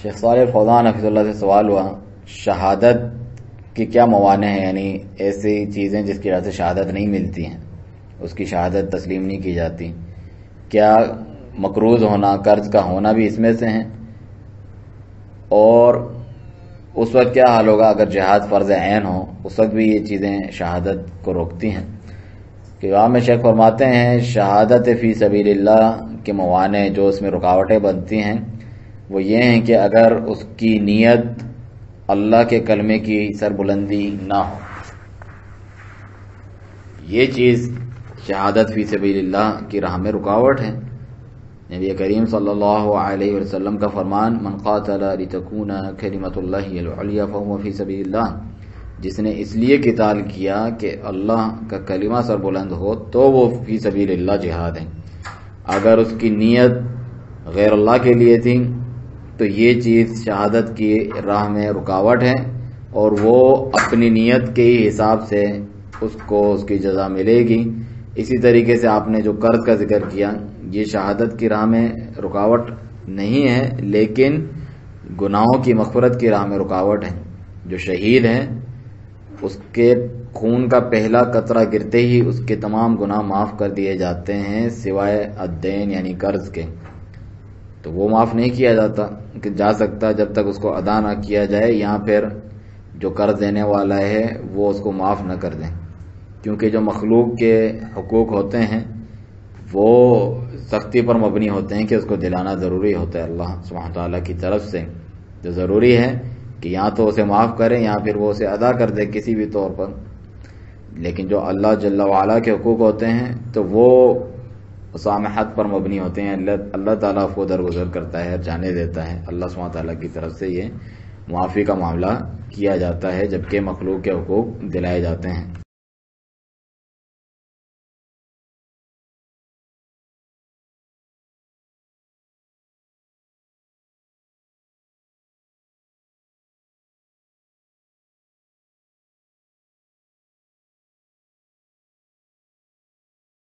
شیخ صالح فوزان حفظ اللہ سے سوال ہوا شہادت کی کیا موانع ہیں، یعنی ایسی چیزیں جس کی وجہ سے شہادت نہیں ملتی ہیں، اس کی شہادت تسلیم نہیں کی جاتی، کیا مقروض ہونا، قرض کا ہونا بھی اس میں سے ہیں؟ اور اس وقت کیا حال ہوگا اگر جہاد فرض عین ہو، اس وقت بھی یہ چیزیں شہادت کو روکتی ہیں؟ کہ جواب میں شیخ فرماتے ہیں شہادت فی سبیل اللہ کے موانع جو اس میں رکاوٹیں بنتی ہیں وہ یہ ہیں کہ اگر اس کی نیت اللہ کے کلمے کی سربلندی نہ ہو، یہ چیز شہادت فی سبیل اللہ کی راہ میں رکاوٹ ہے۔ نبی کریم صلی اللہ علیہ وسلم کا فرمان من قاتل لتکون کلمۃ اللہ العلیٰ فہو فی سبیل اللہ، جس نے اس لیے قتال کیا کہ اللہ کا کلمہ سربلند ہو تو وہ فی سبیل اللہ جہاد ہے۔ اگر اس کی نیت غیر اللہ کے لیے تھی تو یہ چیز شہادت کی راہ میں رکاوٹ ہے، اور وہ اپنی نیت کے ہی حساب سے اس کو اس کی جزا ملے گی۔ اسی طریقے سے آپ نے جو قرض کا ذکر کیا، یہ شہادت کی راہ میں رکاوٹ نہیں ہے لیکن گناہوں کی مغفرت کی راہ میں رکاوٹ ہے۔ جو شہید ہے اس کے خون کا پہلا قطرہ گرتے ہی اس کے تمام گناہ معاف کر دیے جاتے ہیں سوائے الدین یعنی قرض کے، تو وہ معاف نہیں کیا جا سکتا جب تک اس کو ادا نہ کیا جائے، یا پھر جو قرض دینے والا ہے وہ اس کو معاف نہ کر دیں، کیونکہ جو مخلوق کے حقوق ہوتے ہیں وہ سختی پر مبنی ہوتے ہیں کہ اس کو دلانا ضروری ہوتا ہے اللہ سبحانہ تعالیٰ کی طرف سے، جو ضروری ہے کہ یا تو اسے معاف کریں یا پھر وہ اسے ادا کر دے کسی بھی طور پر۔ لیکن جو اللہ جل وعلا کے حقوق ہوتے ہیں تو وہ مسامحت پر مبنی ہوتے ہیں، اللہ تعالیٰ کو درگزر کرتا ہے، جانے دیتا ہے، اللہ سبحانہ تعالیٰ کی طرف سے یہ معافی کا معاملہ کیا جاتا ہے جبکہ مخلوق کے حقوق دلائے جاتے ہیں۔